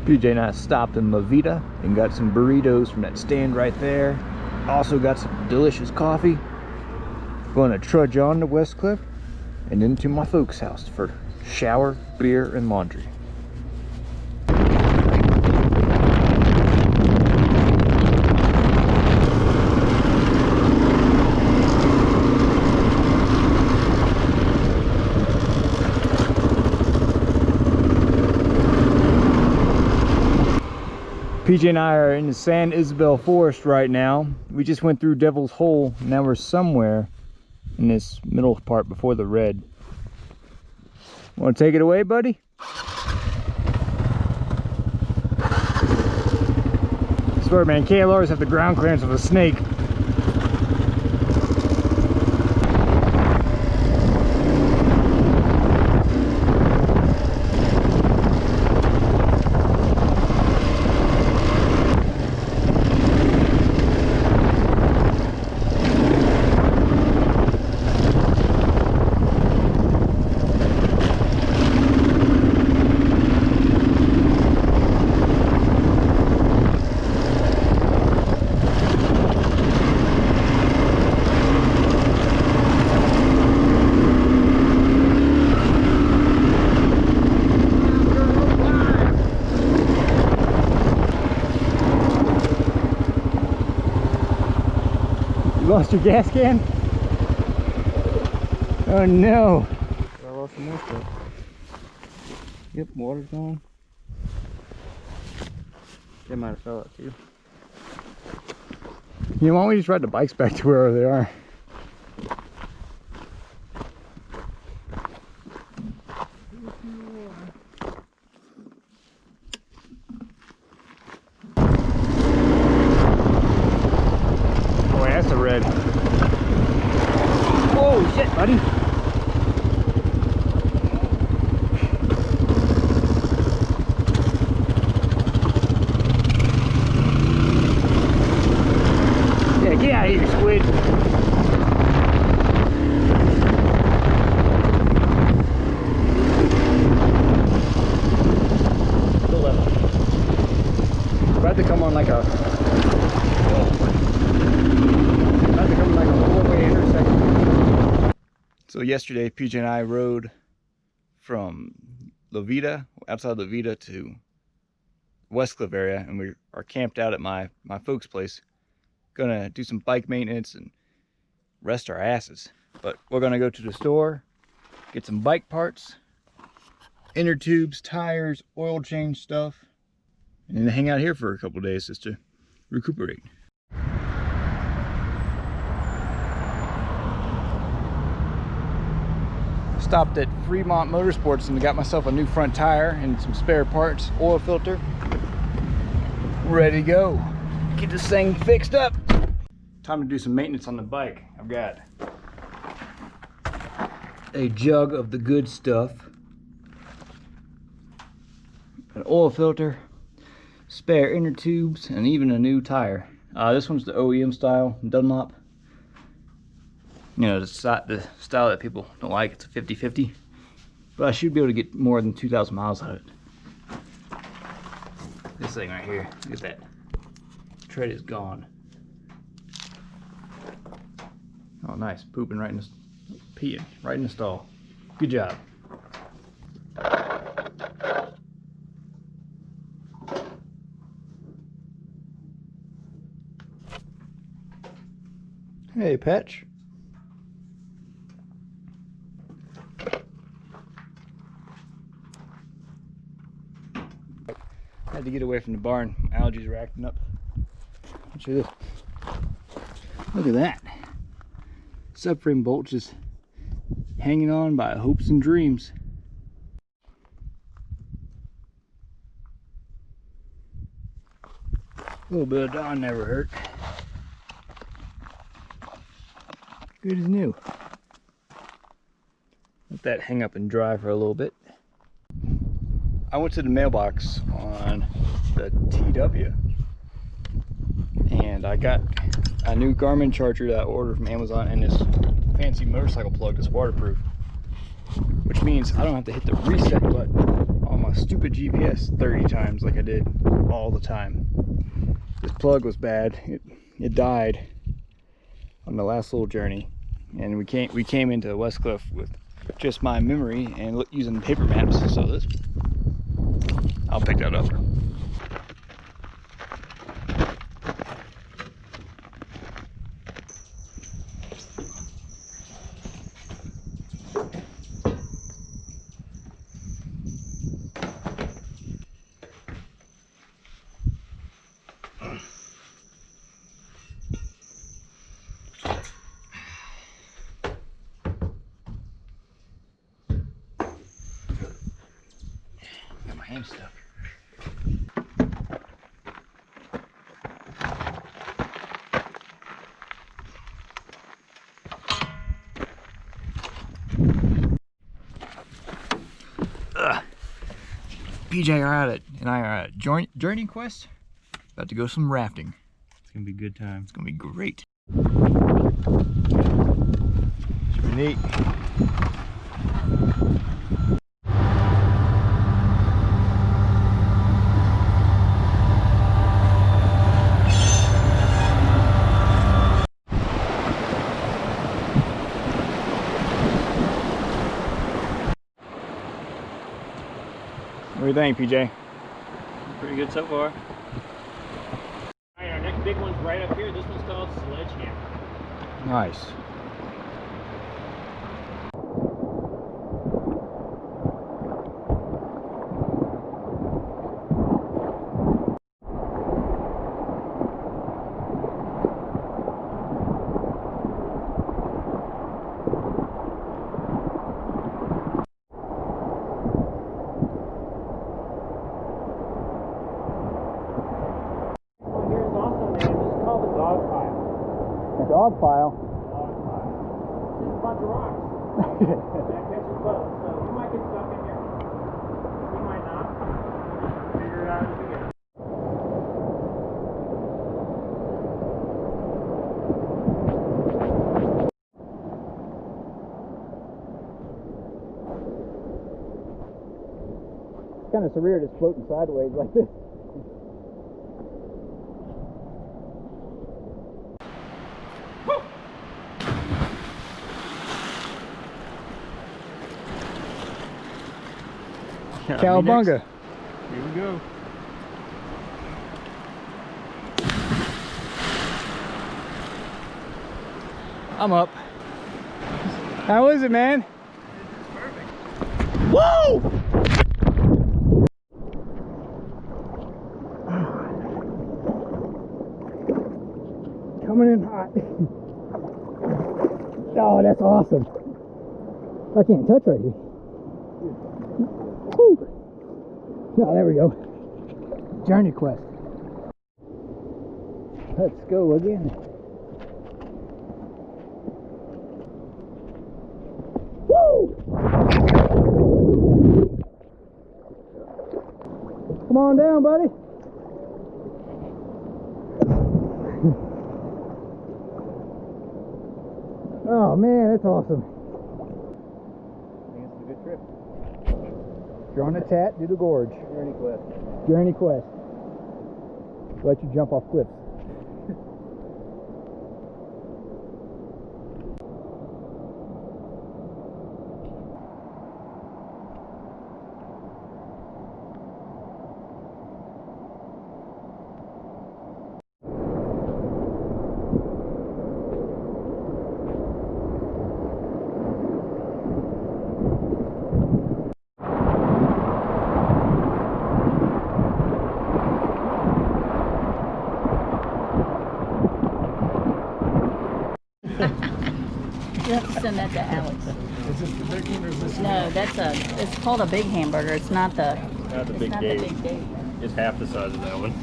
PJ and I stopped in La Vida and got some burritos from that stand right there. Also got some delicious coffee. Going to trudge on to West Cliff and into my folks' house for shower, beer, and laundry. PJ and I are in the San Isabel Forest right now. We just went through Devil's Hole. Now we're somewhere in this middle part before the red. Want to take it away, buddy? I swear, man, KLRs have the ground clearance of a snake. Lost your gas can? Oh no. I lost some more stuff. Yep, water's gone. They might have fell out too. You know, why don't we just ride the bikes back to wherever they are? That's a red. Oh shit, buddy. Yeah, get out of here, squid. Go left. About to come on like a So yesterday, PJ and I rode from La Vida, outside La Vida, to West Cliff area, and we are camped out at my folks' place. Gonna do some bike maintenance and rest our asses. But we're gonna go to the store, get some bike parts, inner tubes, tires, oil change stuff, and then hang out here for a couple of days just to recuperate. Stopped at Fremont Motorsports and got myself a new front tire and some spare parts, oil filter. Ready to go. Get this thing fixed up. Time to do some maintenance on the bike. I've got a jug of the good stuff, an oil filter, spare inner tubes, and even a new tire. This one's the OEM style Dunlop. You know, the style that people don't like. It's a 50-50, but I should be able to get more than 2,000 miles out of it. This thing right here, look at that. Tread is gone. Oh, nice. Pooping right in the, peeing right in the stall. Good job. Hey, Patch. Had to get away from the barn. Allergies are acting up. Watch this. Look at that. Subframe bolt just hanging on by hopes and dreams. A little bit of Dawn never hurt. Good as new. Let that hang up and dry for a little bit. I went to the mailbox on the TW and I got a new Garmin charger that I ordered from Amazon and this fancy motorcycle plug that's waterproof, which means I don't have to hit the reset button on my my stupid GPS 30 times like I did all the time. This plug was bad. It died on the last little journey, and we came into Westcliff with just my memory and using paper maps. So this, I'll pick that up. Got my hand stuck. PJ and I are at journey quest. About to go some rafting. It's gonna be a good time. It's gonna be great. Should be neat. What do you think, PJ? Pretty good so far. Alright, our next big one's right up here. This one's called Sledgehammer. Nice. Dog pile. Just a bunch of rocks. That catches boats, so you might get stuck in here. You might not. Figure it out as we go. It's kind of surreal just floating sideways like this. Cowabunga. Here we go. I'm up. How is it, man? It's perfect. Whoa! Coming in hot. Oh, that's awesome. I can't touch right here. Woo. Oh, there we go. Journey quest. Let's go again. Woo! Come on down, buddy. Oh man, that's awesome. I think it's a good trip. If you're on the t.a.t, do the Gorge. Journey quest. Journey quest. Let you jump off cliffs. You have to send that to Alex. Is this the big one or is this? No, it's called a big hamburger. It's not the Not the big not gate. the big gate. It's half the size of that one.